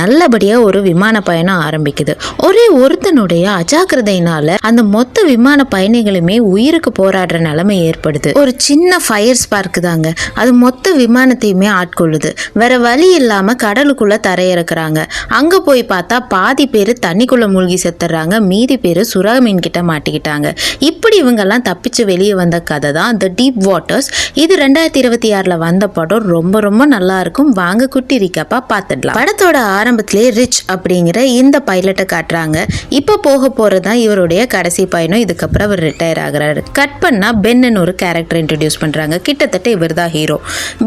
நல்லபடியா ஒரு விமான பயணம் ஆரம்பிக்குது. ஒரே ஒருத்தனுடைய அஜாக்கிரதையினால அந்த மொத்த விமான பயணிகளுமே உயிருக்கு போராடுற நிலைமை ஏற்படுது. ஒரு சின்ன ஃபயர் ஸ்பார்க் தாங்க, அது மொத்த விமானத்தையுமே ஆட்கொள்ளுது. வேற வழி இல்லாம கடலுக்குள்ள தரையிறக்குறாங்க. அங்க போய் பார்த்தா பாதி பேரு தண்ணிக்குள்ள மூழ்கி செத்துறாங்க, மீதி பேரு சுறா மீன் கிட்ட மாட்டிக்கிட்டாங்க. இப்படி இவங்கெல்லாம் தப்பிச்சு வெளியே வந்த கதை தான் தி டீப் வாட்டர்ஸ். இது 2026 வந்த படம். ரொம்ப ரொம்ப நல்லா இருக்கும். வாங்க குட்டி ரீகேப்பா பார்த்துடலாம். படத்தோட ஆரம்பத்திலே ரிச் அப்படிங்கிற இந்த பைலட்டை காட்டுறாங்க. இப்போ போக போறதுதான் இவருடைய கடைசி பயணம். இதுக்கப்புறம் அவர் ரிட்டையர் ஆகுறாரு. கட் பண்ணா பென்னு ஒரு கேரக்டர் இன்ட்ரடியூஸ் பண்றாங்க. கிட்டத்தட்ட இவர் தான் ஹீரோ.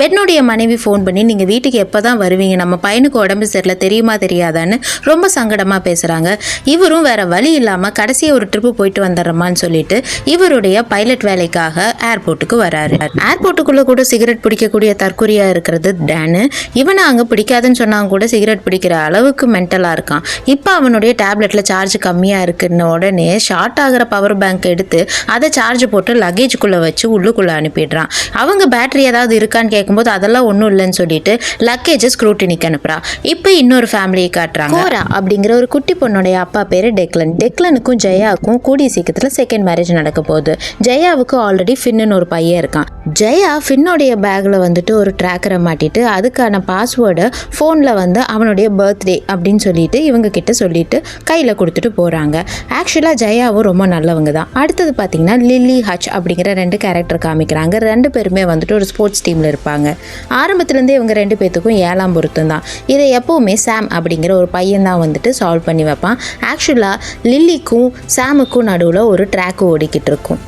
பென்னுடைய மனைவி ஃபோன் பண்ணி நீங்க வீட்டுக்கு எப்பதான் வருவீங்க, நம்ம பையனுக்கு உடம்பு சரியில்லை, தெரியுமா தெரியாதான்னு ரொம்ப சங்கடமா பேசுறாங்க. இவரும் வேற வழி இல்லாம கடைசியா ஒரு ட்ரிப்பு போயிட்டு வந்துடுறமான்னு சொல்லிட்டு இவருடைய பைலட் வேலைக்காக ஏர்போர்ட்டுக்கு வராரு. ஏர்போர்ட்டுக்குள்ள கூட சிகரெட் பிடிக்கக்கூடிய தற்கொலையா இருக்கிறது டேனு. இவனை அங்க பிடிக்காதுன்னு சொன்னாங்க கூட சிகரெட் பிடிக்கிற அளவுக்கு மென்டலா இருக்கான். இப்போ அவனுடைய டேப்லெட்ல சார்ஜ் கம்மியா இருக்குன்னு உடனே ஷார்ட் ஆகிற பவர் பேங்க் எடுத்து அதை சார்ஜ் போட்டு லக்கேஜுக்குள்ள வச்சு உள்ளுக்குள்ள அனுப்பிடுறான். அவங்க பேட்டரி ஏதாவது இருக்கான்னு கேட்கும்போது அதெல்லாம் ஒன்றும் இல்லைன்னு சொல்லிட்டு லக்கேஜை ஸ்க்ரூட்டினிக்கு அனுப்புறான். இப்போ இன்னொரு ஃபேமிலியை காட்டுறாங்க. கோரா அப்படிங்கிற ஒரு குட்டி பொண்ணுடைய அப்பா பேரு டெக்லன். டெக்லனுக்கும் ஜெயாவுக்கும் கூடிய சீக்கிரத்தில் செகண்ட் மேரேஜ் நடக்க போகுது. ஜெயாவுக்கு ஆல்ரெடி ஃபின்னு ஒரு பையன் இருக்கான். ஜெயா ஃபின்னுடைய பேக்ல வந்துட்டு ஒரு ட்ராக்கரை மாட்டிட்டு அதுக்கான பாஸ்வேர்டை ஃபோனில் வந்து அவனுடைய பர்த்டே அப்படின்னு சொல்லிட்டு இவங்க கிட்ட சொல்லிட்டு கையில் கொடுத்துட்டு போகிறாங்க. ஆக்சுவலாக ஜெயாவும் ரொம்ப நல்லவங்க தான். அடுத்தது பார்த்தீங்கன்னா லில்லி ஹச் அப்படிங்கிற 2 கேரக்டர் காமிக்கிறாங்க. 2 பேருமே வந்துட்டு ஒரு ஸ்போர்ட்ஸ் டீமில் இருப்பாங்க. ஆரம்பத்துலேருந்தே இவங்க 2 பேத்துக்கும் 7ஆம் பொருத்தம் தான். இதை எப்போவுமே சாம் அப்படிங்கிற ஒரு பையன் தான் வந்துட்டு சால்வ் பண்ணி வைப்பான். ஆக்சுவலாக லில்லிக்கும் சாமுக்கும் நடுவில் ஒரு ட்ராக் ஓடிக்கிட்டு இருக்கும்.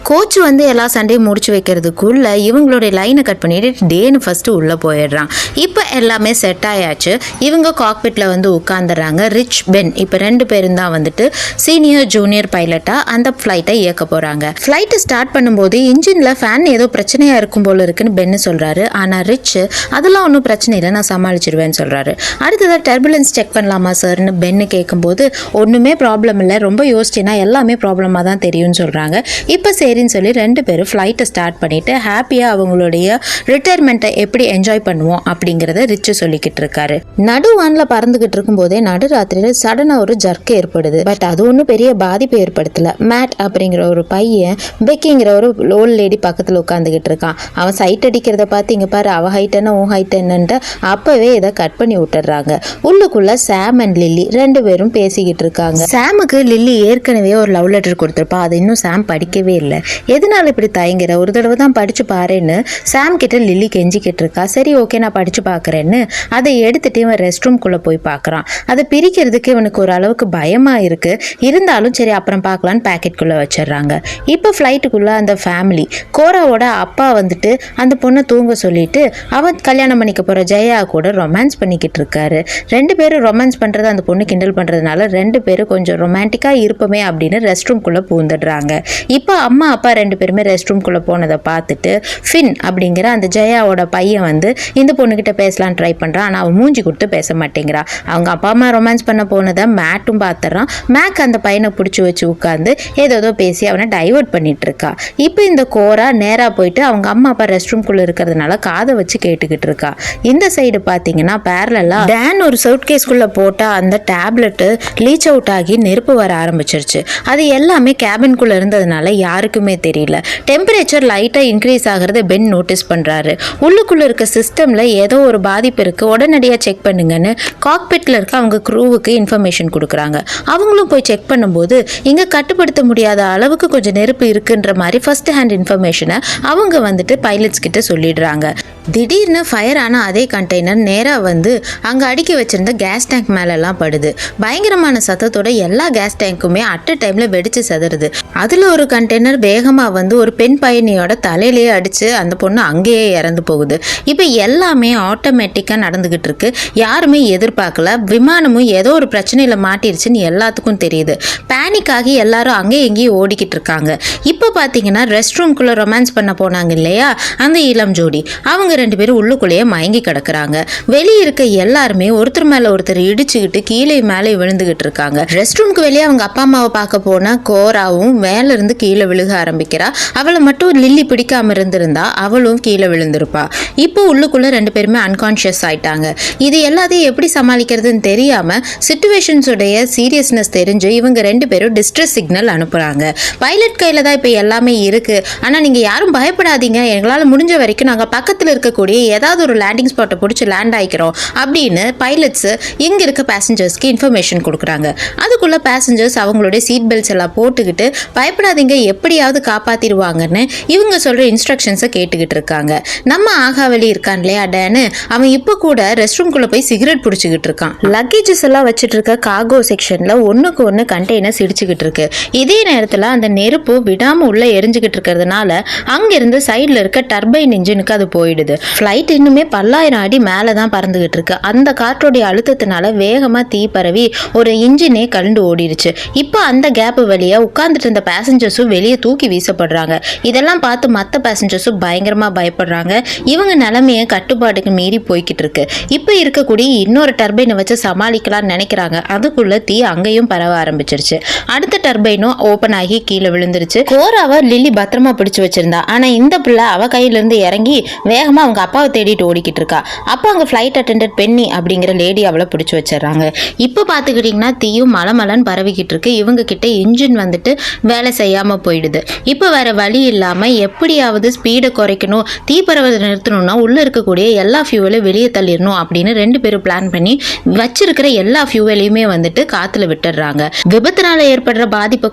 கோச் வந்து எல்லா சண்டையும் முடிச்சு வைக்கிறதுக்குள்ள இவங்களுடைய லைனை கட் பண்ணிட்டு டேன்னு ஃபர்ஸ்ட் உள்ள போயிடுறான். இப்போ எல்லாமே செட் ஆயாச்சு. இவங்க காக்பிட்ல வந்து உட்காந்துறாங்க. ரிச் பென் இப்போ 2 பேரும் தான் வந்துட்டு சீனியர் ஜூனியர் பைலட்டா அந்த ஃப்ளைட்டை இயக்க போறாங்க. ஃப்ளைட்டை ஸ்டார்ட் பண்ணும்போது இன்ஜின்ல ஃபேன் ஏதோ பிரச்சனையா இருக்கும் போல இருக்குன்னு பென்னு சொல்றாரு. ஆனா ரிச் அதெல்லாம் ஒன்றும் பிரச்சனை இல்லை, நான் சமாளிச்சிருவேன்னு சொல்றாரு. அடுத்ததான் டர்புலன்ஸ் செக் பண்ணலாமா சார்னு பென்னு கேட்கும்போது ஒன்றுமே ப்ராப்ளம் இல்லை, ரொம்ப யோசிச்சுன்னா எல்லாமே ப்ராப்ளமாக தான் தெரியும்னு சொல்றாங்க. இப்போ சரின்னு சொல்லி 2 பேரும் ஃப்ளைட்டை ஸ்டார்ட் பண்ணிட்டு ஹாப்பியாக அவங்களுடைய ரிட்டையர்மெண்ட்டை எப்படி என்ஜாய் பண்ணுவோம் அப்படிங்கிறத ரிச்சு சொல்லிக்கிட்டு இருக்காரு. நடுவானில் பறந்துகிட்டு இருக்கும் போதே நடுராத்திரியில் சடனாக ஒரு ஜர்க் ஏற்படுது. பட் அது ஒன்றும் பெரிய பாதிப்பு ஏற்படுத்தல. மேட் அப்படிங்கிற ஒரு பையன் பெக்கிங்கிற ஒரு ஓல்ட் லேடி பக்கத்தில் உட்காந்துக்கிட்டு இருக்கான். அவன் சைட் அடிக்கிறத பார்த்து இங்கே பாரு அவ ஹைட் என்ன உன் ஹைட் என்னன்ட்டு அப்பவே இதை கட் பண்ணி விட்டுறாங்க. உள்ளுக்குள்ள சாம் அண்ட் லில்லி 2 பேரும் பேசிக்கிட்டு இருக்காங்க. சாமுக்கு லில்லி ஏற்கனவே ஒரு லவ் லெட்டர் கொடுத்துருப்பா, அது இன்னும் சாம் படிக்கவே இல்லை. எதனால இப்படி தயங்குற, ஒரு தடவை தான் படிச்சு பாருன்னு சாம் கிட்ட லில்லி கெஞ்சிக்கிட்டு இருக்கா. சரி ஓகே நான் படிச்சு பாக்குறேன்னு அதை எடுத்துட்டு இவன் ரெஸ்ட் ரூம்குள்ள போய் பாக்குறான். அதை பிரிக்கிறதுக்கு இவனுக்கு ஒரு அளவுக்கு பயமா இருக்கு. இருந்தாலும் சரி அப்புறம் பார்க்கலான்னு பேக்கெட்குள்ள வச்சிடறாங்க. இப்போ ஃப்ளைட்டுக்குள்ள அந்த ஃபேமிலி கோராவோட அப்பா வந்துட்டு அந்த பொண்ணை தூங்க சொல்லிட்டு அவன் கல்யாணம் பண்ணிக்க போற ஜெயா கூட ரொமான்ஸ் பண்ணிக்கிட்டு இருக்காரு. 2 பேரும் ரொமான்ஸ் பண்றது அந்த பொண்ணு கிண்டல் பண்றதுனால 2 பேரும் கொஞ்சம் ரொமான்டிக்கா இருப்போமே அப்படின்னு ரெஸ்ட் ரூம்குள்ள பூந்துடுறாங்க. இப்போ அம்மா அப்பா 2 பேருமே ரெஸ்ட் ரூம்குள்ள போனதை பார்த்துட்டு ஃபின் அப்படிங்கிற அந்த ஜெயாவோட பையன் வந்து இந்த பொண்ணுகிட்ட பேசலாம் ட்ரை பண்றான். ஆனால் அவன் மூஞ்சி கொடுத்து பேச மாட்டேங்கிறா. அவங்க அப்பா அம்மா ரொமான்ஸ் பண்ண போனதை மேட்டும் பார்த்துறான். மேக் அந்த பையனை பிடிச்சி வச்சு உட்காந்து ஏதோ பேசி அவனை டைவர்ட் பண்ணிட்டு இருக்கா. இப்போ இந்த கோரா நேரா போயிட்டு அவங்க அம்மா அப்பா ரெஸ்ட் ரூம்குள்ள இருக்கிறதுனால காதை வச்சு கேட்டுக்கிட்டு இருக்கா. இந்த சைடு பார்த்தீங்கன்னா பேரலா டேன் ஒரு சவுட்கேஸ்குள்ள போட்ட அந்த டேப்லெட் லீச் அவுட் ஆகி நெருப்பு வர ஆரம்பிச்சிருச்சு. அது எல்லாமே கேபின்குள்ள இருந்ததுனால யாருக்குமே தெரியல. டெம்பரேச்சர் லைட்டா இன்க்ரீஸ் ஆகிறத பென் நோட்டீஸ் பண்றாரு. உள்ளுக்குள்ள இருக்க சிஸ்டம்ல ஏதோ ஒரு பாதிப்பு இருக்கு, உடனடியா செக் பண்ணுங்கன்னு காக்பிட்ல இருக்க அவங்க க்ரூவுக்கு இன்ஃபர்மேஷன் கொடுக்குறாங்க. அவங்களும் போய் செக் பண்ணும்போது இங்க கட்டுப்படுத்த முடியாத அளவுக்கு கொஞ்சம் நெருப்பு இருக்குன்ற மாதிரி ஃபர்ஸ்ட் ஹேண்ட் இன்ஃபர்மேஷனை அவங்க வந்துட்டு பைலட்ஸ் கிட்ட சொல்லிடுறாங்க. திடீர்னு ஃபயர் ஆன அதே கண்டெய்னர் நேரா வந்து அங்க அடுக்கி வச்சிருந்த கேஸ் டேங்க் மேல எல்லாம் படுது. பயங்கரமான சத்தத்தோட எல்லா கேஸ் டேங்க்குமே அட் டைம்ல வெடிச்சு செதறுது. அதுல ஒரு கண்டெய்னர் வேகமா வந்து ஒரு பெண் பயணியோட தலையிலேயே அடிச்சு அந்த பொண்ணு அங்கேயே இறந்து போகுது. இப்போ எல்லாமே ஆட்டோமேட்டிக்கா நடந்துகிட்டு இருக்கு. யாருமே எதிர்பார்க்கல. விமானமும் ஏதோ ஒரு பிரச்சனையில மாட்டிருச்சுன்னு எல்லாத்துக்கும் தெரியுது. பேனிக் ஆகி எல்லாரும் அங்கேயும் எங்கேயும் ஓடிக்கிட்டு இருக்காங்க. இப்போ பாத்தீங்கன்னா ரெஸ்ட் ரூம்குள்ள ரொமான்ஸ் பண்ண போனாங்க இல்லையா அந்த இளம் ஜோடி, அவங்க 2 பேரும் உள்ளுக்குள்ளேயே மயங்கி கிடக்குறாங்க. வெளியே இருக்க எல்லாருமே ஒருத்தர் மேல ஒருத்தர் இடிச்சுக்கிட்டு கீழே மேலே விழுந்துகிட்டு இருக்காங்க. ரெஸ்ட் ரூமுக்கு வெளியே அவங்க அப்பா அம்மாவை பார்க்க போன கோராவும் மேல இருந்து கீழே விழுக ஆரம்பிக்கிறா. அவளை மட்டும் லில்லி பிடிக்காம இருந்திருந்தா அவளும் கீழே விழுந்திருப்பா. இப்போ உள்ளுக்குள்ள 2 பேருமே அன்கான்ஷியஸ் ஆயிட்டாங்க. இது எல்லாத்தையும் எப்படி சமாளிக்கிறதுன்னு தெரியாம சிச்சுவேஷன்ஸுடைய சீரியஸ்னஸ் தெரிஞ்சு இவங்க 2 பேரும் டிஸ்ட்ரெஸ் சிக்னல் அனுப்புறாங்க. பைலட் கையில தான் இப்போ எல்லாமே இருக்கு, ஆனா நீங்க யாரும் பயப்படாதீங்க, எங்களால் முடிஞ்ச வரைக்கும் நாங்க பக்கத்தில் இருக்கக்கூடிய ஏதாவது ஒரு லேண்டிங் ஸ்பாட்டை பிடிச்சி லேண்ட் ஆகிக்கிறோம் அப்படின்னு பைலட்ஸ் இங்க இருக்க பேசஞ்சர்ஸ்க்கு இன்ஃபர்மேஷன் கொடுக்குறாங்க. அதுக்குள்ள பேசஞ்சர்ஸ் அவங்களுடைய சீட் பெல்ட்ஸ் எல்லாம் போட்டுக்கிட்டு பயப்படாதீங்க, எப்படியாவது காப்பாத்திடுவாங்கன்னு இவங்க சொல்ற இன்ஸ்ட்ரக்ஷன்ஸை கேட்டுக்கிட்டு இருக்காங்க. நம்ம ஆகாவலி இருக்கான் இல்லையா டேனு, அவன் இப்போ கூட ரெஸ்ட் ரூம்குள்ள போய் சிகரெட் பிடிச்சிக்கிட்டு இருக்கான். லக்கேஜஸ் எல்லாம் வச்சுட்டு இருக்க கார்கோ செக்ஷன்ல ஒண்ணுக்கு ஒன்று கண்டெய்னர் சிடிச்சுக்கிட்டு இருக்கு. இதே நேரத்தில் அந்த நெருப்பு விடாம உள்ள எரிஞ்சுக்கிட்டு இருக்கிறதுனால அங்கிருந்து சைட்ல இருக்க டர்பைன் இன்ஜினுக்கு அது போயிடுது. ஃப்ளைட் இன்னுமே 10,000 அடி மேலே தான் பறந்துகிட்டு இருக்கு. அந்த காற்றோடைய அழுத்தத்தினால வேகமா தீ பரவி ஒரு இன்ஜினே கலண்டு ஓடிடுச்சு. இப்போ அந்த கேப் வழியா உட்கார்ந்துட்டு இருந்த பேசஞ்சர்ஸும் வெளியே தூக்கி வீசப்படுறாங்க. இதெல்லாம் பார்த்து மற்ற பேசஞ்சர்ஸும் பயங்கரமா பயப்படுறாங்க. இவங்க நிலைமையை கட்டுப்பாட்டுக்கு மீறி போய்கிட்டு இருக்கு. இப்போ இருக்கக்கூடிய இன்னொரு டர்பைனை வச்சு சமாளிக்கலாம்னு நினைக்கிறாங்க. அதுக்குள்ள தீ அங்கேயும் பரவ ஆரம்பிச்சிருச்சு. அடுத்த டர்பைனும் ஓபன் ஆகி கீழே விழுந்துருச்சு. கோராவை லில்லி பத்திரமா பிடிச்சு வச்சிருந்தா. ஆனா இந்த பிள்ளை அவ கையில இருந்து இறங்கி வேகமா அவங்க அப்பாவை தேடிட்டு ஓடிக்கிட்டு இருக்கா. அப்போ அங்க ஃபிளைட் அட்டெண்டன்ட் பென்னி அப்படிங்கிற லேடி அவளை பிடிச்சு வச்சிடறாங்க. இப்போ பார்த்துக்கிட்டிங்கன்னா தீயும் மலமலன்னு பரவிக்கிட்டு இருக்கு. இவங்க கிட்ட இன்ஜின் வந்துட்டு வேலை செய்யாம போயிடுது. இப்போ வேற வழி இல்லாம எப்படியாவது ஸ்பீடை குறைக்கணும், தீ பரவதை நிறுத்தணும்னா உள்ள இருக்கக்கூடிய எல்லா ஃபியூவலையும் வெளியே தள்ளிடணும் அப்படின்னு 2 பேரும் பிளான் பண்ணி வச்சிருக்கிற எல்லா ஃபியூவலையுமே வந்துட்டு காத்துல விட்டுடுறாங்க. விபத்துனால ஏற்படுற பாதிப்பை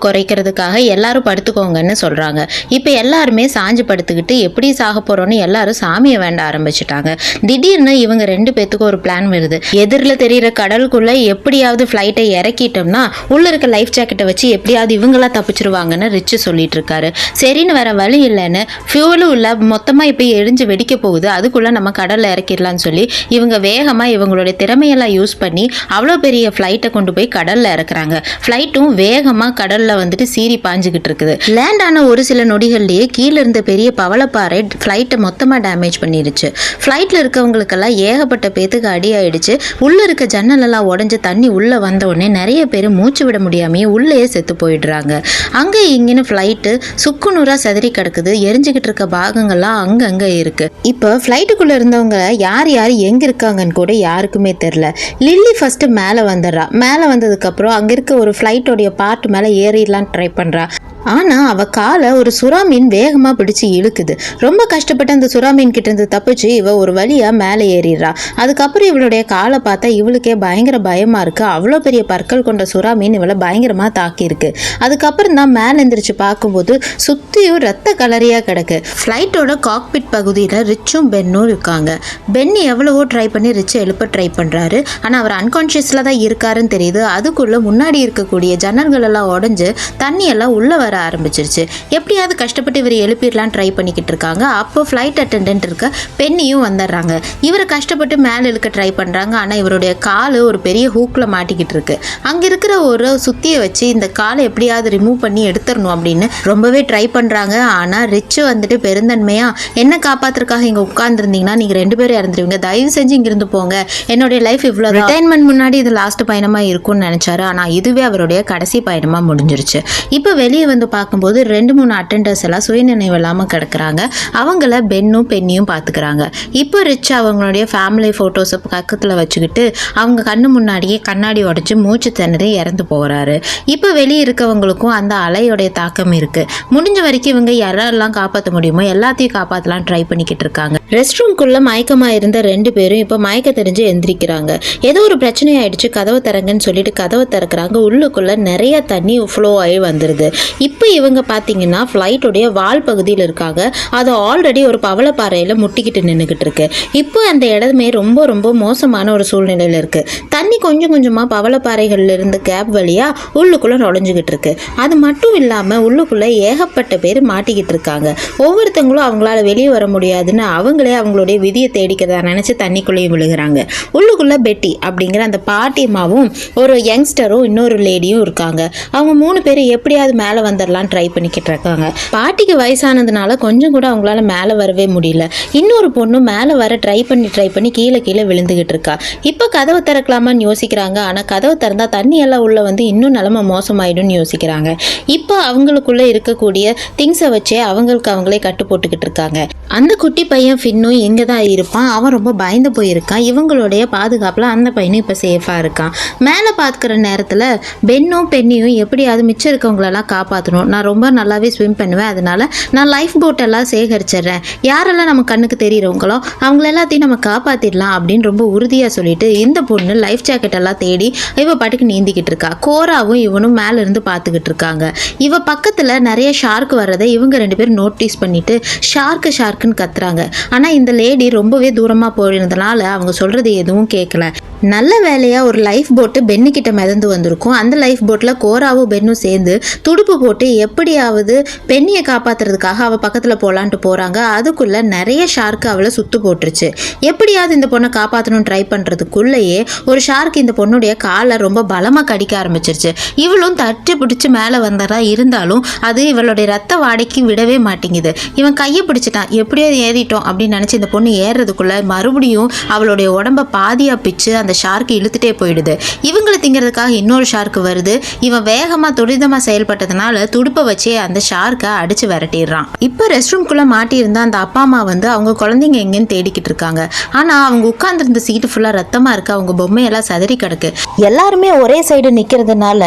குறைக்கிறதுக்காக எல்லாரும் படுத்துக்கோங்கன்னு சொல்றாங்க. இப்போ எல்லாருமே சாஞ்சு படுத்துக்கிட்டு எப்படி சாக போறோம்னு எல்லாரும் சாமியை வேண்ட ஆரம்பிச்சுட்டாங்க. திடீர்னு இவங்க 2 பேத்துக்கும் ஒரு பிளான் வருது. எதிரில் தெரியிற கடலுக்குள்ள எப்படியாவது ஃபிளைட்டை இறக்கிட்டோம்னா உள்ள இருக்க லைஃப் ஜாக்கெட்டை வச்சு எப்படியாவது இவங்களா தப்பிச்சிருவாங்கன்னு ரிச்சு சொல்லிட்டு இருக்காரு. சரின்னு வேற வழி இல்லைன்னு ஃபியூவலும் இல்லை, மொத்தமா இப்போ எரிஞ்சு வெடிக்க போகுது, அதுக்குள்ள நம்ம கடல்ல இறக்கிடலாம்னு சொல்லி இவங்க வேகமா இவங்களுடைய திறமையெல்லாம் யூஸ் பண்ணி அவ்வளோ பெரிய ஃபிளைட்டை கொண்டு போய் கடல்ல இறக்குறாங்க. ஃபிளைட்டும் வேகமா கடல்ல வந்துட்டு சீறி பாஞ்சுக்கிட்டு இருக்குது. லேண்ட் ஆன ஒரு சில நொடிகள்லயே கீழே இருந்த பெரிய பவளப்பாறை ஃபிளைட்டை மொத்தமா டேமேஜ் பண்ணிருச்சு. ஃபிளைட்ல இருக்கவங்களுக்கெல்லாம் ஏகப்பட்ட பேத்துக்கு அடி ஆயிடுச்சு. உள்ள இருக்க ஜன்னல் எல்லாம் உடஞ்சு தண்ணி உள்ள வந்த உடனே நிறைய பேர் மூச்சு விட முடியாமையே உள்ளேயே செத்து போயிடுறாங்க. அங்க இங்கன்னு ஃபிளைட்டு சுக்குநூறா செதறி கிடக்குது. எரிஞ்சுக்கிட்டு இருக்க பாகங்கள்லாம் அங்கங்க இருக்கு. இப்போ ஃபிளைட்டுக்குள்ள இருந்தவங்க யார் யார் எங்க இருக்காங்கன்னு கூட யாருக்குமே தெரியல. லில்லி ஃபர்ஸ்ட் மேலே வந்துடுறா. மேலே வந்ததுக்கு அப்புறம் அங்க இருக்க ஒரு ஃபிளைட்டோடைய பார்ட் மேலே ஏறிடலாம் ட்ரை பண்றா. ஆனா அவ காலை ஒரு சுறா மீன் வேகமா பிடிச்சு இழுக்குது. ரொம்ப கஷ்டப்பட்டு அந்த சுறா மீன் கிட்ட இருந்து தப்பிச்சு இவ ஒரு வழியா மேலே ஏறிடுறா. அதுக்கப்புறம் இவளுடைய காலை பார்த்தா இவளுக்கே பயங்கர பயமா இருக்கு. அவ்வளோ பெரிய பற்கள் கொண்ட சுறா மீன் இவளை பயங்கரமா தாக்கி இருக்கு. அதுக்கப்புறம் தான் மேலே எந்திரிச்சு பார்க்கும்போது சுத்தியும் ரத்த கலரியா கிடக்கு. ஃபிளைட்டோட காக்பிட் பகுதியில ரிச்சும் பென்னும் இருக்காங்க. பென் எவ்வளவோ ட்ரை பண்ணி ரிச்சை எழுப்ப ட்ரை பண்றாரு. ஆனா அவர் அன்கான்ஷியஸ்ல தான் இருக்காருன்னு தெரியுது. அதுக்குள்ள முன்னாடி இருக்கக்கூடிய ஜன்னல்கள் எல்லாம் உடஞ்சு தண்ணி எல்லாம் உள்ள வர ஆரம்பிச்சிருச்சு. எப்படியாவது கஷ்டப்பட்டு இவர் எழுப்பிடலாம் ட்ரை பண்ணிக்கிட்டு இருக்காங்க. அப்போ ஃபிளைட் அட்டெண்டன்ட் இருக்க பென்னியும் வந்துடுறாங்க. இவரை கஷ்டப்பட்டு மேலே இழுக்க ட்ரை பண்றாங்க. ஆனா இவருடைய காலு ஒரு பெரிய ஹூக்ல மாட்டிக்கிட்டு இருக்கு. அங்க இருக்கிற ஒரு சுத்தியை வச்சு இந்த காலை எப்படியாவது ரிமூவ் பண்ணி எடுத்துடணும் அப்படின்னு ரொம்பவே ட்ரை பண்றாங்க. ஆனா ரிச்சு வந்துட்டு பெருந்தன்மையா என்ன காப்பாத்துறதுக்காக இங்க உட்கார்ந்துருந்தீங்கன்னா நீங்க 2 பேரும் இறந்துருவீங்க, தயவு செஞ்சு இங்கிருந்து போங்க, என்னுடைய லைஃப் இவ்வளோ ரிட்டைர்மெண்ட் முன்னாடி இது லாஸ்ட் பயணமா இருக்கும்னு நினைச்சாரு. ஆனா இதுவே அவருடைய கடைசி பயணமா முடிஞ்சிருச்சு. இப்போ வெளியே வந்து பார்க்கும்போது 2-3 அட்டெண்டர்ஸ் எல்லாம் சுயநினைவு இல்லாமல் கிடக்குறாங்க. அவங்கள பென்னும் பென்னியும் பார்த்துக்கிறாங்க. இப்போ ரிச் அவங்களுடைய ஃபேமிலி ஃபோட்டோஸை பக்கத்தில் வச்சுக்கிட்டு அவங்க கண்ணு முன்னாடியே கண்ணாடி உடைச்சு மூச்சு திணறி இறந்து போகிறாரு. இப்போ வெளியே இருக்கவங்களுக்கும் அந்த அலையோடைய தாக்கம் இருக்கு. முடிஞ்ச வரைக்கும் இவங்க யாரெல்லாம் காப்பாற்ற முடியுமோ எல்லாத்தையும் காப்பாற்றலாம் ட்ரை பண்ணிக்கிட்டு இருக்காங்க. ரெஸ்ட் ரூம்குள்ள மயக்கமாக இருந்த 2 பேரும் இப்போ மயக்க தெரிஞ்சு எந்திரிக்கிறாங்க. ஏதோ ஒரு பிரச்சனை ஆயிடுச்சு, கதவை திறங்கன்னு சொல்லிட்டு கதவை திறக்கிறாங்க. உள்ளுக்குள்ள நிறைய தண்ணி ஃப்ளோ ஆகி வந்துருது. இப்போ இவங்க பார்த்தீங்கன்னா ஃப்ளைட்டோடைய வால் பகுதியில் இருக்காங்க. அது ஆல்ரெடி ஒரு பவளப்பாறையில் முட்டிக்கிட்டு நின்றுக்கிட்டு இருக்கு. இப்போ அந்த இடமே ரொம்ப ரொம்ப மோசமான ஒரு சூழ்நிலையில் இருக்கு. தண்ணி கொஞ்சம் கொஞ்சமாக பவளப்பாறைகள்ல இருந்து கேப் வழியாக உள்ளுக்குள்ளே நுழைஞ்சிக்கிட்டு இருக்கு. அது மட்டும் இல்லாமல் உள்ளுக்குள்ளே ஏகப்பட்ட பேர் மாட்டிக்கிட்டு இருக்காங்க. ஒவ்வொருத்தங்களும் அவங்களால வெளியே வர முடியாதுன்னு அவங்களே அவங்களுடைய விதியை தேடிக்கிறதா நினச்சி தண்ணிக்குள்ளேயும் விழுகிறாங்க. உள்ளுக்குள்ளே பெட்டி அப்படிங்கிற அந்த பாட்டியம்மாவும் ஒரு யங்ஸ்டரும் இன்னொரு லேடியும் இருக்காங்க. அவங்க 3 பேர் எப்படியாவது மேலே வந்து வந்துடலாம் ட்ரை பண்ணிக்கிட்டு இருக்காங்க. பாட்டிக்கு வயசானதுனால கொஞ்சம் கூட அவங்களால மேலே வரவே முடியல. இன்னொரு பொண்ணு மேலே வர ட்ரை பண்ணி கீழே கீழே விழுந்துகிட்டு இருக்கா. இப்போ கதவை திறக்கலாமான்னு யோசிக்கிறாங்க. ஆனால் கதவை திறந்தா தண்ணி எல்லாம் உள்ள வந்து இன்னும் நிலமை மோசமாயிடும்னு யோசிக்கிறாங்க. இப்போ அவங்களுக்குள்ள இருக்கக்கூடிய திங்ஸை வச்சே அவங்களே கட்டு போட்டுக்கிட்டு இருக்காங்க. அந்த குட்டி பையன் ஃபின்னும் எங்கே தான் இருப்பான். அவன் ரொம்ப பயந்து போயிருக்கான். இவங்களுடைய பாதுகாப்பில் அந்த பையனும் இப்போ சேஃபாக இருக்கான். மேலே பார்க்குற நேரத்தில் பென்னும் பெண்ணியும் எப்படியாவது மிச்சம் இருக்கவங்களெல்லாம் காப்பாற்றணும். நான் ரொம்ப நல்லாவே ஸ்விம் பண்ணுவேன், அதனால நான் லைஃப் போட் எல்லாம் சேகரிச்சிடுறேன். யாரெல்லாம் நம்ம கண்ணுக்கு தெரியுறவங்களோ அவங்கள எல்லாத்தையும் நம்ம காப்பாற்றிடலாம் அப்படின்னு ரொம்ப உறுதியாக சொல்லிட்டு இந்த பொண்ணு லைஃப் ஜாக்கெட் எல்லாம் தேடி இவ பாட்டுக்கு நீந்திக்கிட்டு இருக்கா. கோராவும் இவனும் மேலே இருந்து பார்த்துக்கிட்டு இருக்காங்க. இவ பக்கத்தில் நிறைய ஷார்க் வர்றதை இவங்க 2 பேரும் நோட்டீஸ் பண்ணிட்டு ஷார்க்குன்னு கத்துறாங்க. ஆனால் இந்த லேடி ரொம்பவே தூரமாக போயிருந்தனால அவங்க சொல்றது எதுவும் கேட்கல. நல்ல வேலையாக ஒரு லைஃப் போட்டு பென்னு கிட்ட மிதந்து வந்திருக்கும். அந்த லைஃப் போட்டில் கோராவும் பென்னும் சேர்ந்து துடுப்பு போட்டு எப்படியாவது பெண்ணியை காப்பாற்றுறதுக்காக அவள் பக்கத்தில் போகலான்ட்டு போகிறாங்க. அதுக்குள்ளே நிறைய ஷார்க்கு அவளை சுத்து போட்டுருச்சு. எப்படியாவது இந்த பொண்ணை காப்பாற்றணும்னு ட்ரை பண்ணுறதுக்குள்ளேயே ஒரு ஷார்க் இந்த பொண்ணுடைய காலை ரொம்ப பலமாக கடிக்க ஆரம்பிச்சிருச்சு. இவளும் தட்டி பிடிச்சி மேலே வந்ததா இருந்தாலும் அது இவளுடைய ரத்த வாடைக்கு விடவே மாட்டேங்குது. இவன் கையை பிடிச்சிட்டான். எப்படியோ ஏறிட்டோம் அப்படின்னு நினச்சி இந்த பொண்ணு ஏறுறதுக்குள்ள மறுபடியும் அவளுடைய உடம்பை பாதியாக பிச்சு அந்த ஷார்க்கு இழுத்துட்டே போயிடுது. இவங்களை திங்கிறதுக்காக இன்னொரு ஷார்க்கு வருது. இவன் வேகமாக துரிதமாக செயல்பட்டதுனால துடுப்பை வச்சே அந்த ஷார்க்கை அடிச்சு விரட்டிடுறான். இப்போ ரெஸ்ட் ரூம்குள்ளே மாட்டியிருந்தா அந்த அப்பா அம்மா வந்து அவங்க குழந்தைங்க எங்கேன்னு தேடிக்கிட்டு இருக்காங்க. ஆனால் அவங்க உட்கார்ந்துருந்த சீட்டு ஃபுல்லாக ரத்தமாக இருக்கு. அவங்க பொம்மையெல்லாம் சதறி கிடக்கு. எல்லாருமே ஒரே சைடு நிற்கிறதுனால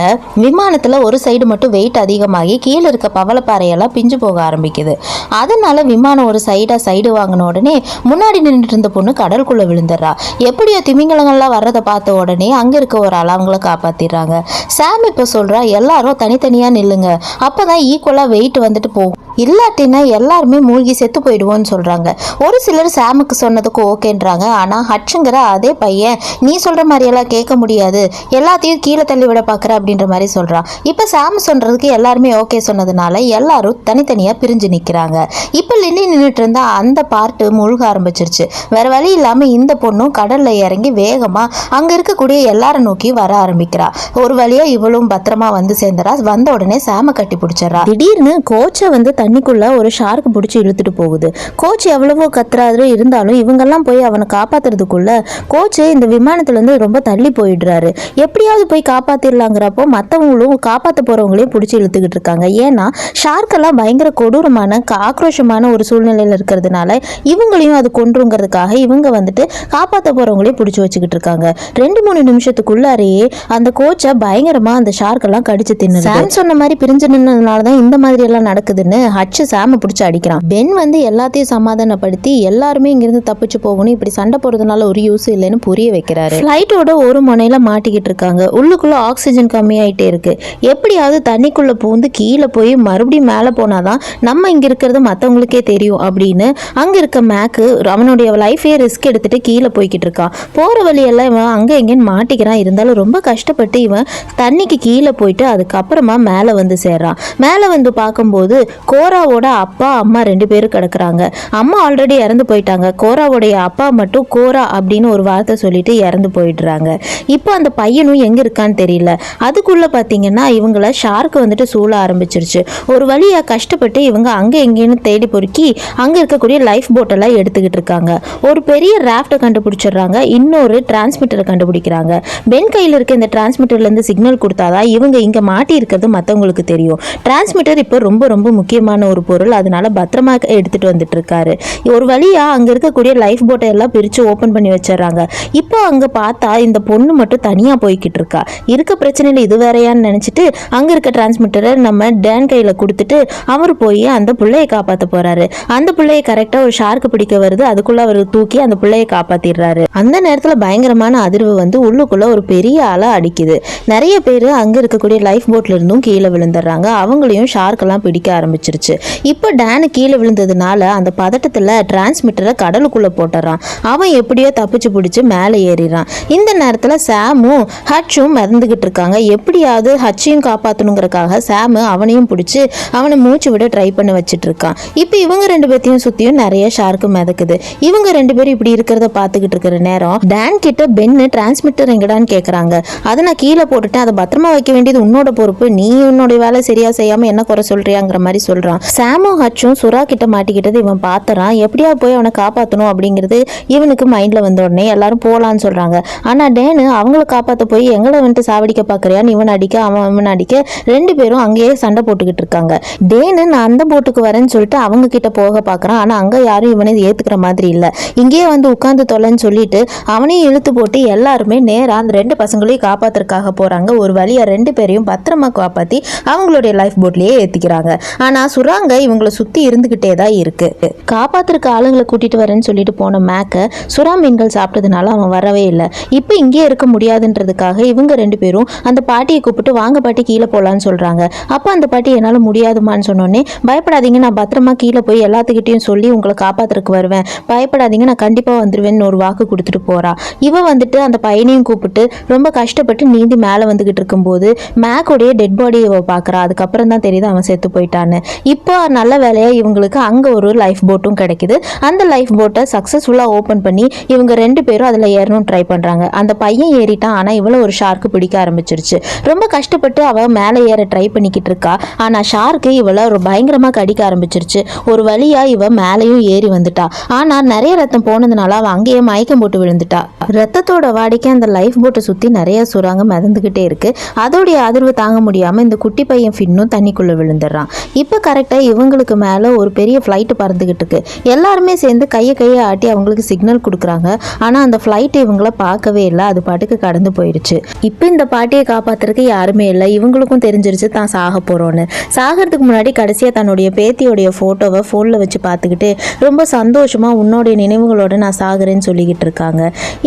விமானத்தில் ஒரு சைடு மட்டும் வெயிட் அதிகமாகி கீழே இருக்க பவளப்பாறையெல்லாம் பிஞ்சு போக ஆரம்பிக்குது. அதனால விமானம் ஒரு சைடு வாங்கின உடனே முன்னாடி நின்றுட்டு இருந்த பொண்ணு கடலுக்குள்ளே விழுந்துடுறா. எப்படியோ திமிங்கலங்கள்லாம் வர்றதை பார்த்த உடனே அங்கே இருக்க ஒரு ஆள் அவங்கள காப்பாற்றிடுறாங்க. சாம் இப்போ சொல்கிறா, எல்லாரும் தனித்தனியாக நில்லுங்க, அப்போ தான் ஈக்குவலாக வெயிட் வந்துட்டு போகும், இல்லாட்டினா எல்லாருமே மூழ்கி செத்து போயிடுவோன்னு சொல்கிறாங்க. ஒரு சிலர் சாமுக்கு சொன்னதுக்கு ஓகேன்றாங்க. ஆனால் ஹட்சுங்கிற அதே பையன் நீ சொல்கிற மாதிரியெல்லாம் கேட்க முடியாது, எல்லாத்தையும் கீழே தள்ளி விட பார்க்குற அப்படின்ற மாதிரி சொல்கிறான். இப்போ சாம் சொல்கிறதுக்கு எல்லாருமே ஓகே சொன்னதுனால எல்லாரும் தனித்தனியாக பிரிஞ்சு நிற்கிறாங்க. இப்போ லின்னி நின்றுட்டு இருந்தா அந்த பார்ட்டு முழுக ஆரம்பிச்சிருச்சு. வேற வழி இல்லாமல் இந்த பொண்ணும் கடலில் இறங்கி வேகமாக அங்கே இருக்கக்கூடிய எல்லாரும் நோக்கி வர ஆரம்பிக்கிறா. ஒரு வழியாக இவளும் பத்திரமா வந்து சேர்ந்துறா. வந்த உடனே சாம கட்டி பிடிச்சிடறா. திடீர்னு கோச்சை வந்து தண்ணிக்குள்ள ஒரு ஷார்க் பிடிச்சி இழுத்துட்டு போகுது. கோச் எவ்வளவோ கத்துறாரு, இருந்தாலும் இவங்கெல்லாம் போய் அவனை காப்பாத்துறதுக்குள்ள கோச்சு இந்த விமானத்துல இருந்து ரொம்ப தள்ளி போயிடுறாரு. எப்படியாவது போய் காப்பாத்திடலாங்கிறப்போ மற்றவங்களும் காப்பாற்ற போறவங்களையும் பிடிச்சி இழுத்துக்கிட்டு இருக்காங்க. ஏன்னா ஷார்க்கெல்லாம் பயங்கர கொடூரமான ஆக்ரோஷமான ஒரு சூழ்நிலையில இருக்கிறதுனால இவங்களையும் அது கொன்றுங்கிறதுக்காக இவங்க வந்துட்டு காப்பாற்ற போறவங்களையும் பிடிச்சி வச்சுக்கிட்டு இருக்காங்க. 2-3 நிமிஷத்துக்குள்ளாரையே அந்த கோச்சை பயங்கரமா அந்த ஷார்க்கெல்லாம் கடிச்சு தின்னு. சாம் சொன்ன மாதிரி பிரிஞ்சு நின்னதுனாலதான் இந்த மாதிரி எல்லாம் நடக்குதுன்னு ஹட்சு சாம பிடிச்சி அடிக்கிறான். பென் வந்து எல்லாத்தையும் சமாதானப்படுத்தி எல்லாருமே இங்கிருந்து தப்பிச்சு போகணும், இப்படி சண்டை போடுறதுனால ஒரு யூஸ் இல்லைன்னு புரிய வைக்கிறாரு. ஃபிளைட்டோட ஒரு முனையில மாட்டிக்கிட்டு இருக்காங்க. உள்ளுக்குள்ள ஆக்சிஜன் கம்மியாயிட்டே இருக்கு. எப்படியாவது தண்ணிக்குள்ள பூந்து கீழே போய் மறுபடியும் மேலே போனாதான் நம்ம இங்க இருக்கிறது மற்றவங்களுக்கே தெரியும் அப்படின்னு அங்க இருக்க மேக்கு அவனுடைய லைஃபே ரிஸ்க் எடுத்துட்டு கீழே போய்கிட்டு இருக்கான். போற வழியெல்லாம் இவன் அங்க எங்கேன்னு மாட்டிக்கிறான். இருந்தாலும் ரொம்ப கஷ்டப்பட்டு இவன் தண்ணிக்கு கீழே போயிட்டு அதுக்கப்புறமா மேலே வந்து சேர்றான். மேலே வந்து பார்க்கும்போது கோராவோட அப்பா அம்மா 2 பேரும் கிடக்குறாங்க. அம்மா ஆல்ரெடி இறந்து போயிட்டாங்க. கோராவோடைய அப்பா மட்டும் கோரா அப்படின்னு ஒரு வார்த்தை சொல்லிட்டு இறந்து போயிடுறாங்க. இப்போ அந்த பையனும் எங்க இருக்கான்னு தெரியல. அதுக்குள்ள பாத்தீங்கன்னா இவங்கள ஷார்க் வந்துட்டு சூழ ஆரம்பிச்சிருச்சு. ஒரு வழியா கஷ்டப்பட்டு இவங்க அங்க எங்கேன்னு தேடி பொறுக்கி அங்க இருக்கக்கூடிய லைஃப் போட்டெல்லாம் எடுத்துக்கிட்டு இருக்காங்க. ஒரு பெரிய ராஃப்டை கண்டுபிடிச்சிடுறாங்க. இன்னொரு டிரான்ஸ்மிட்டரை கண்டுபிடிக்கிறாங்க. பென் கையில் இருக்க இந்த டிரான்ஸ்மிட்டர்ல இருந்து சிக்னல் கொடுத்தாதான் இவங்க இங்க மாட்டி இருக்கிறது மற்றவங்களுக்கு தெரியும். டிரான்ஸ்மிட்டர் இப்போ ரொம்ப ரொம்ப முக்கியமான ஒரு பொருள், அதனால பத்திரமா எடுத்துட்டு வந்துட்டு இருக்காரு. ஒரு வழியா அங்க இருக்கக்கூடிய லைஃப் போட்டை எல்லாம் பிரிச்சு ஓபன் பண்ணி வச்சிடறாங்க. இப்போ அங்க பார்த்தா இந்த பொண்ணு மட்டும் தனியா போய்கிட்டு இருக்கா. இருக்க பிரச்சனையில இது வேறையான்னு நினைச்சிட்டு அங்க இருக்க டிரான்ஸ்மிட்டரை நம்ம டேன் கையில கொடுத்துட்டு அவர் போய் அந்த பிள்ளையை காப்பாற்ற போறாரு. அந்த பிள்ளையை கரெக்டா ஒரு ஷார்க்கு பிடிக்க வருது. அதுக்குள்ள அவர் தூக்கி அந்த பிள்ளையை காப்பாத்திடுறாரு. அந்த நேரத்துல பயங்கரமான அதிர்வு வந்து உள்ளுக்குள்ள ஒரு பெரிய அலை அடிக்குது. நிறைய பேர் அங்க இருக்கக்கூடிய லைஃப் போட்ல இருந்தும் கீழே விழுந்துடுறாங்க. அவங்களையும் ஷார்க்கெல்லாம் பிடிக்க ஆரம்பிச்சிருச்சு. ஆரம்பிச்சிருச்சு. இப்போ டேனு கீழே விழுந்ததுனால அந்த பதட்டத்தில் டிரான்ஸ்மிட்டரை கடலுக்குள்ளே போட்டுறான். அவன் எப்படியோ தப்பிச்சு பிடிச்சி மேலே ஏறிறான். இந்த நேரத்தில் சாமும் ஹட்சும் மிதந்துக்கிட்டு இருக்காங்க. எப்படியாவது ஹட்சையும் காப்பாற்றணுங்கிறக்காக சாமு அவனையும் பிடிச்சி அவனை மூச்சு விட ட்ரை பண்ண வச்சுட்டு இருக்கான். இப்போ இவங்க 2 பேர்த்தையும் சுற்றியும் நிறைய ஷார்க்கு மிதக்குது. இவங்க 2 பேரும் இப்படி இருக்கிறத பார்த்துக்கிட்டு இருக்கிற நேரம் டான் கிட்ட பென்னு டிரான்ஸ்மிட்டர் எங்கடான்னு கேட்குறாங்க. அதை நான் கீழே போட்டுட்டேன், அதை பத்திரமா வைக்க வேண்டியது உன்னோட பொறுப்பு, நீ உன்னோட வேலை சரியா செய்யாம என்ன குறை சொல்றியாங்கிற மாதிரி சொல்றான். சாமும் ஹட்சும் சுறா கிட்ட மாட்டிக்கிட்டது இவன் பார்த்துறான். எப்படியா போய் அவனை காப்பாற்றணும் அப்படிங்கிறது இவனுக்கு மைண்ட்ல வந்த உடனே எல்லாரும் போலான்னு சொல்றாங்க. ஆனா டேனு அவங்கள காப்பாற்ற போய் எங்களை வந்துட்டு சாவடிக்க பாக்குறியான்னு இவன் அடிக்க அவன் அடிக்க 2 பேரும் அங்கேயே சண்டை போட்டுக்கிட்டு இருக்காங்க. டேனு நான் அந்த போட்டுக்கு வரேன்னு சொல்லிட்டு அவங்க கிட்ட போக பாக்குறான். ஆனா அங்க யாரும் இவனை ஏத்துக்கிற மாதிரி இல்ல. இங்கேயே வந்து உட்கார்ந்து தொலைன்னு சொல்லிட்டு அவனையும் இழுத்து போட்டு எல்லாருமே நேரா அந்த 2 பசங்களையும் காப்பாத்துறதுக்காக போறாங்க. ஒரு வழியா 2 பேரையும் பத்திரமா காப்பாத்தி அவங்களுடைய லைஃப் போட்லயே ஏத்திக்கிறாங்க. ஆனா சுறாங்க இவங்களை சுத்தி இருந்துகிட்டே தான் இருக்கு. காப்பாத்துறதுக்கு ஆளுங்களை கூட்டிட்டு வரேன்னு சொல்லிட்டு போன மேக்க சுறா மீன்கள் சாப்பிட்டதுனால அவன் வரவே இல்லை. இப்போ இங்கே இருக்க முடியாதுன்றதுக்காக இவங்க 2 பேரும் அந்த பாட்டியை கூப்பிட்டு வாங்க பாட்டி கீழே போலான்னு சொல்றாங்க. அப்போ அந்த பாட்டி என்னால முடியாதுமான்னு சொன்னோடனே பயப்படாதீங்க, நான் பத்திரமா கீழே போய் எல்லாத்துக்கிட்டையும் சொல்லி உங்களை காப்பாத்துறதுக்கு வருவேன், பயப்படாதீங்க நான் கண்டிப்பா வந்துருவேன்னு ஒரு வாக்கு கொடுத்துட்டு போறா. இவன் வந்துட்டு அந்த பையனையும் கூப்பிட்டு ரொம்ப கஷ்டப்பட்டு நீந்தி மேலே வந்துகிட்டு இருக்கும்போது மேக்கோடைய டெட் பாடியை இவ பார்க்குறா. அதுக்கப்புறம் தான் தெரியுது அவன் செத்து போயிட்டான்னு. இப்போ நல்ல வேலையா இவங்களுக்கு அங்கே ஒரு லைஃப் போட்டும் கிடைக்குது. அந்த லைஃப் போட்டை சக்ஸஸ்ஃபுல்லாக ஓப்பன் பண்ணி இவங்க 2 பேரும் அதில் ஏறணும் ட்ரை பண்ணுறாங்க. அந்த பையன் ஏறிட்டான், ஆனால் இவ்வளோ ஒரு ஷார்க்கு பிடிக்க ஆரம்பிச்சிருச்சு. ரொம்ப கஷ்டப்பட்டு அவள் மேலே ஏற ட்ரை பண்ணிக்கிட்டு இருக்கா. ஆனால் ஷார்க்கு இவளை ஒரு பயங்கரமாக கடிக்க ஆரம்பிச்சிருச்சு. ஒரு வழியா இவ மேலேயும் ஏறி வந்துட்டா. ஆனால் நிறைய ரத்தம் போனதுனால அவள் அங்கேயே மயக்கம் போட்டு விழுந்துட்டா. ரத்தத்தோட வாடிக்கை அந்த லைஃப் போட்டை சுற்றி நிறைய சுறாங்க மிதந்துக்கிட்டே இருக்கு. அதோடைய அதிர்வு தாங்க முடியாமல் இந்த குட்டி பையன் ஃபின்னும் தண்ணிக்குள்ளே விழுந்துடுறான். இப்போ கரெக்டாக இவங்களுக்கு மேலே ஒரு பெரிய ஃப்ளைட்டு பறந்துக்கிட்டு இருக்கு. எல்லாருமே சேர்ந்து கையை ஆட்டி அவங்களுக்கு சிக்னல் கொடுக்குறாங்க. ஆனால் அந்த ஃப்ளைட் இவங்களை பார்க்கவே இல்லை, அது பாட்டுக்கு கடந்து போயிடுச்சு. இப்போ இந்த பாட்டியை காப்பாற்றுறதுக்கு யாருமே இல்லை. இவங்களுக்கும் தெரிஞ்சிருச்சு தான் சாக போகிறோன்னு. சாகிறதுக்கு முன்னாடி கடைசியாக தன்னுடைய பேத்தியோடைய ஃபோட்டோவை ஃபோனில் வச்சு பார்த்துக்கிட்டு ரொம்ப சந்தோஷமாக உன்னோடைய நினைவுகளோடு நான் சாகிறேன்னு சொல்லிக்கிட்டு இருக்காங்க.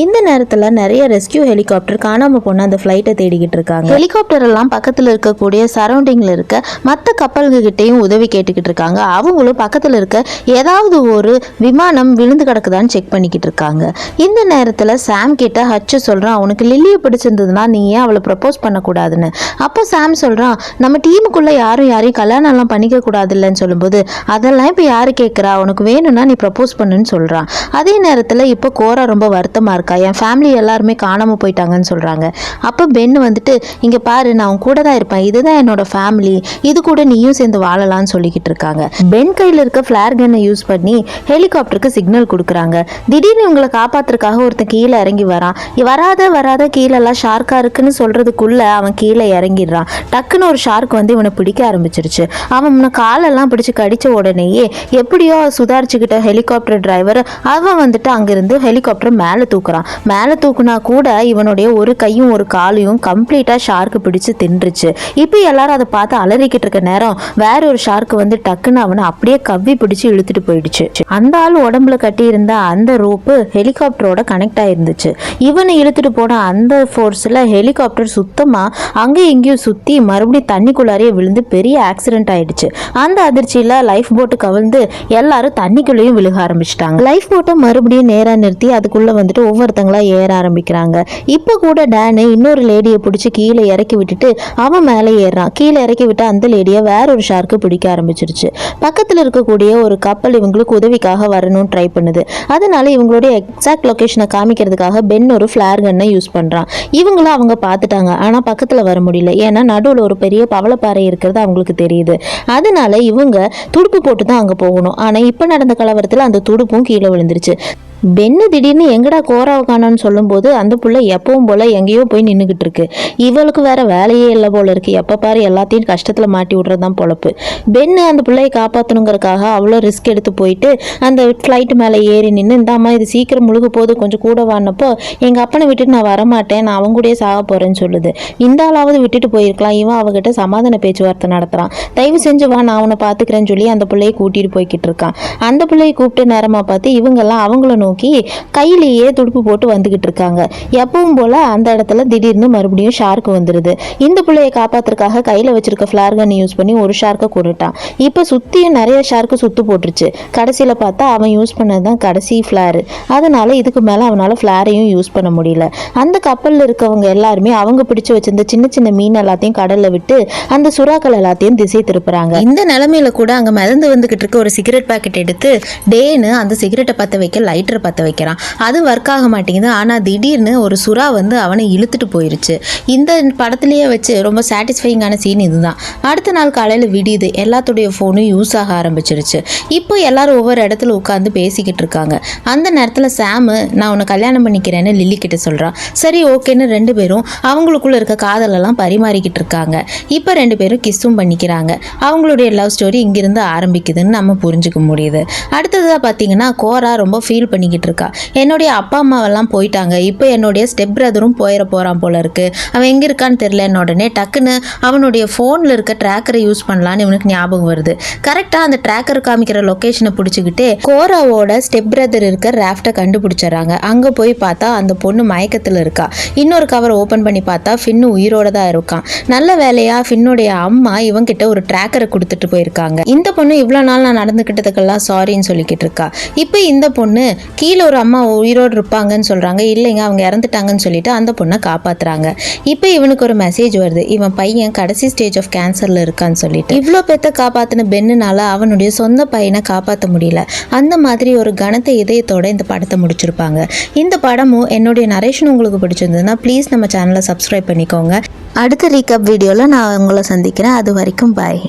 இந்த நேரத்தில் நிறைய ரெஸ்கியூ ஹெலிகாப்டர் காணாமல் போன அந்த ஃப்ளைட்டை தேடிக்கிட்டு இருக்காங்க. ஹெலிகாப்டர் எல்லாம் பக்கத்தில் இருக்கக்கூடிய சரௌண்டிங்கில் இருக்க மற்ற கப்பல்கிட்டையும் உதவி கேட்டுக்கிட்டு இருக்காங்க. அவங்களும் பக்கத்தில் இருக்க ஏதாவது ஒரு விமானம் விழுந்து கிடக்குதான்னு செக் பண்ணிக்கிட்டு இருக்காங்க. இந்த நேரத்தில் சாம் கிட்ட ஹச்சு சொல்கிறான், உனக்கு லில்லியை பிடிச்சிருந்ததுன்னா நீ ஏன் அவளை ப்ரப்போஸ் பண்ணக்கூடாதுன்னு. அப்போ சாம் சொல்கிறான், நம்ம டீமுக்குள்ளே யாரையும் கல்யாணம் எல்லாம் பண்ணிக்க கூடாது இல்லைன்னு சொல்லும்போது அதெல்லாம் இப்போ யாரு கேட்குறா, உனக்கு வேணும்னா நீ ப்ரப்போஸ் பண்ணுன்னு சொல்கிறான். அதே நேரத்தில் இப்போ கோரா ரொம்ப வருத்தமாக இருக்கா, என் ஃபேமிலி எல்லாருமே காணாமல் போயிட்டாங்கன்னு சொல்கிறாங்க. அப்போ பென் வந்துட்டு இங்கே பாரு, நான் உன் கூட தான் இருப்பேன், இதுதான் என்னோட ஃபேமிலி, இது கூட நீயும் சேர்ந்து வாழலாம்னு சொல்லிக்கிட்டு இருக்காங்க. பென் கையில் இருக்க ஃபிளேர் கன்னை யூஸ் பண்ணி ஹெலிகாப்டருக்கு சிக்னல் கொடுக்குறாங்க. திடீர்னு இவங்களை காப்பாத்துறதுக்காக ஒருத்தன் கீழே இறங்கி வரான். வராத கீழெல்லாம் ஷார்க்கா இருக்குன்னு சொல்றதுக்குள்ள அவன் கீழே இறங்கிடுறான். டக்குன்னு ஒரு ஷார்க் வந்து இவனை பிடிக்க ஆரம்பிச்சிருச்சு. அவன் காலெல்லாம் பிடிச்சு கடிச்ச உடனேயே எப்படியோ சுதாரிச்சுக்கிட்ட ஹெலிகாப்டர் டிரைவர் அவன் வந்துட்டு அங்கிருந்து ஹெலிகாப்டர் மேலே தூக்குறான். மேலே தூக்குனா கூட இவனுடைய ஒரு கையும் ஒரு காலையும் கம்ப்ளீட்டா ஷார்க்கு பிடிச்சு தின்றுச்சு. இப்போ எல்லாரும் அதை பார்த்து அலறிக்கிட்டு இருக்க நேரம் வேற ஒரு ஷார்க்கு வந்து டக்குன்னு அவனை அப்படியே கவ்வி பிடிச்சு இழுத்துட்டு போயிடுச்சு. அந்த ஆள் உடம்புல கட்டி இருந்த அந்த ரோப்பு ஹெலிகாப்டரோட கனெக்ட் ஆயிருந்துச்சு. இவனை இழுத்துட்டு போன அந்த ஃபோர்ஸ்ல ஹெலிகாப்டர் சுத்தமா அங்கே எங்கேயும் சுத்தி மறுபடியும் தண்ணிக்குள்ளாரியே விழுந்து பெரிய ஆக்சிடென்ட் ஆயிடுச்சு. அந்த அதிர்ச்சியில லைஃப் போட்டு கவிழ்ந்து எல்லாரும் தண்ணிக்குள்ளேயும் விழுக ஆரம்பிச்சிட்டாங்க. லைஃப் போட்டை மறுபடியும் நேரா நிறுத்தி அதுக்குள்ள வந்துட்டு ஒவ்வொருத்தங்களா ஏற ஆரம்பிக்கிறாங்க. இப்ப கூட டேனு இன்னொரு லேடியை பிடிச்சி கீழே இறக்கி விட்டுட்டு அவன் மேலே ஏறான். கீழே இறக்கி விட்டு அந்த லேடியை வேற ஒரு ஷார்க்கு பிடிக்க ஆரம்பிச்சிருச்சு. பக்கத்துல இருக்கக்கூடிய ஒரு கப்பல் இவங்களுக்கு உதவிக்காக வரணும்னு ட்ரை பண்ணுது. அதனால இவங்களுடைய எக்ஸாக்ட் லொகேஷனை காமிக்கிறதுக்காக பென் ஒரு ஃபிளேர் கன்னை யூஸ் பண்றான். இவங்களும் அவங்க பார்த்துட்டாங்க, ஆனா பக்கத்துல வர முடியல. ஏன்னா நடுவில் ஒரு பெரிய பவளப்பாறை இருக்கிறது அவங்களுக்கு தெரியுது. அதனால இவங்க துடுப்பு போட்டு தான் அங்க போகணும். ஆனா இப்ப நடந்த கலவரத்துல அந்த துடுப்பும் கீழே விழுந்துருச்சு. பென்னு திடீர்னு எங்கடா கோராவை காணோன்னு சொல்லும்போது அந்த புள்ள எப்பவும் போல எங்கேயோ போய் நின்றுக்கிட்டு இருக்கு. இவளுக்கு வேற வேலையே இல்லை போல இருக்கு. எப்போ பாரு எல்லாத்தையும் கஷ்டத்தில் மாட்டி விட்றதுதான் பொழப்பு. பென்னு அந்த பிள்ளையை காப்பாற்றணுங்கிறதுக்காக அவ்வளோ ரிஸ்க் எடுத்து போயிட்டு அந்த ஃப்ளைட்டு மேலே ஏறி நின்று இந்தாம்மா இது சீக்கிரம் முழுக போது கொஞ்சம் கூட வானப்போ எங்கள் அப்பனை விட்டுட்டு நான் வரமாட்டேன், நான் அவங்க கூடயே சாக போகிறேன்னு சொல்லுது. இந்த ஆளாவது விட்டுட்டு போயிருக்கலாம். இவன் அவகிட்ட சமாதான பேச்சுவார்த்தை நடத்துகிறான். தயவு செஞ்சு வா நான் அவனை பார்த்துக்கிறேன்னு சொல்லி அந்த பிள்ளையை கூட்டிகிட்டு போய்கிட்டு இருக்கான். அந்த பிள்ளையை கூப்பிட்டு நேரமாக பார்த்து இவங்கெல்லாம் அவங்கள நோக்கி கையிலேயே துடுப்பு போட்டு வந்துகிட்டு இருக்காங்க. எப்பவும் போல அந்த இடத்துல திடீர்னு மறுபடியும் ஷார்க் வந்துருது. இந்த பிள்ளையை காப்பாத்துறதுக்காக கையில வச்சிருக்க ஃபிளார் கன் யூஸ் பண்ணி ஒரு ஷார்க்கை கொண்டுட்டான். இப்ப சுத்தியும் நிறைய ஷார்க்கு சுத்து போட்டுருச்சு. கடைசியில பார்த்தா அவன் யூஸ் பண்ணதுதான் கடைசி ஃபிளார். அதனால இதுக்கு மேல அவனால ஃபிளாரையும் யூஸ் பண்ண முடியல. அந்த கப்பல்ல இருக்கவங்க எல்லாருமே அவங்க பிடிச்சு வச்சிருந்த சின்ன சின்ன மீன் எல்லாத்தையும் கடல்ல விட்டு அந்த சுறாக்கள் எல்லாத்தையும் திசை திருப்புறாங்க. இந்த நிலைமையில கூட அங்க மிதந்து வந்துகிட்டு இருக்க ஒரு சிகரெட் பாக்கெட் எடுத்து டேன்னு அந்த சிகரெட்டை பத்த வைக்க லைட்டரை பத்த வைக்கிறான். அது ஒர்க் ஆக மாட்டேங்குது. ஆனா திடீர்னு ஒரு சுறா வந்து அவனை இழுத்துட்டு போயிருச்சு. இந்த படத்திலேயே வச்சு ரொம்ப சாட்டிஸ்ஃபைங்கான சீன் இதுதான். அடுத்த நாள் காலையில விடியுது. எல்லாத்துடைய போனும் யூஸ் ஆக ஆரம்பிச்சிருச்சு. இப்போ எல்லாரும் ஒவ்வொரு இடத்துல உட்காந்து பேசிக்கிட்டு இருக்காங்க. அந்த நேரத்துல சாமு நான் உன்னை கல்யாணம் பண்ணிக்கிறேன்னு லில்லி கிட்ட சொல்றான். சரி ஓகேன்னு ரெண்டு பேரும் அவங்களுக்குள்ள இருக்க காதலெல்லாம் பரிமாறிக்கிட்டு இருக்காங்க. இப்போ ரெண்டு பேரும் கிஸ்ஸும் பண்ணிக்கிறாங்க. அவங்களுடைய லவ் ஸ்டோரி இங்கிருந்து ஆரம்பிக்குதுன்னு நம்ம புரிஞ்சுக்க முடியுது. அடுத்ததாக பார்த்தீங்கன்னா கோரா ரொம்ப ஃபீல் பண்ணிக்கிட்டு இருக்கா. என்னுடைய அப்பா அம்மாவெல்லாம் போயிட்டாங்க. இப்போ என்னுடைய ஸ்டெப் பிரதரும் போகிறான் போல இருக்கு. அவன் எங்கே இருக்கான்னு தெரியல. உடனே டக்குன்னு அவனுடைய ஃபோனில் இருக்க ட்ராக்கரை யூஸ் பண்ணலான்னு இவனுக்கு ஞாபகம் வருது. கரெக்டாக அந்த ட்ராக்கர் காமிக்கிற லொக்கேஷனை பிடிச்சிக்கிட்டு கோராவோட ஸ்டெப் பிரதர் இருக்க ராஃப்டை கண்டுபிடிச்சிடறாங்க. அங்கே போய் பார்த்தா அந்த பொண்ணு மயக்கத்தில் இருக்கா. இன்னொரு கவர் ஓப்பன் பண்ணி பார்த்தா ஃபின்னு உயிரோட தான் இருக்கான். நல்ல வேலையா ஃபின்னுடைய அம்மா இவங்கிட்ட ஒரு ட்ராக்கரை கொடுத்துட்டு போயிருக்காங்க. இந்த பொண்ணு இவ்வளோ நாள் நான் நடந்துக்கிட்டதுக்கெல்லாம் சாரின்னு சொல்லிக்கிட்டு இருக்கா. இப்போ இந்த பொண்ணு கீழே ஒரு அம்மா உயிரோடு இருப்பாங்கன்னு சொல்கிறாங்க. இல்லைங்க அவங்க இறந்துட்டாங்கன்னு சொல்லிட்டு அந்த பொண்ணை காப்பாற்றுறாங்க. இப்போ இவனுக்கு ஒரு மெசேஜ் வருது. இவன் பையன் கடைசி ஸ்டேஜ் ஆஃப் கேன்சரில் இருக்கான்னு சொல்லிட்டு. இவ்வளோ பேத்த காப்பாற்றின பெண்ணுனால அவனுடைய சொந்த பையனை காப்பாற்ற முடியல. அந்த மாதிரி ஒரு கனத்த இதயத்தோட இந்த படத்தை முடிச்சிருப்பாங்க. இந்த படமும் என்னுடைய நரேஷன் உங்களுக்கு பிடிச்சிருந்ததுன்னா ப்ளீஸ் நம்ம சேனலை சப்ஸ்கிரைப் பண்ணிக்கோங்க. அடுத்த ரீகப் வீடியோவில் நான் உங்களை சந்திக்கிறேன். அது வரைக்கும் பாய்.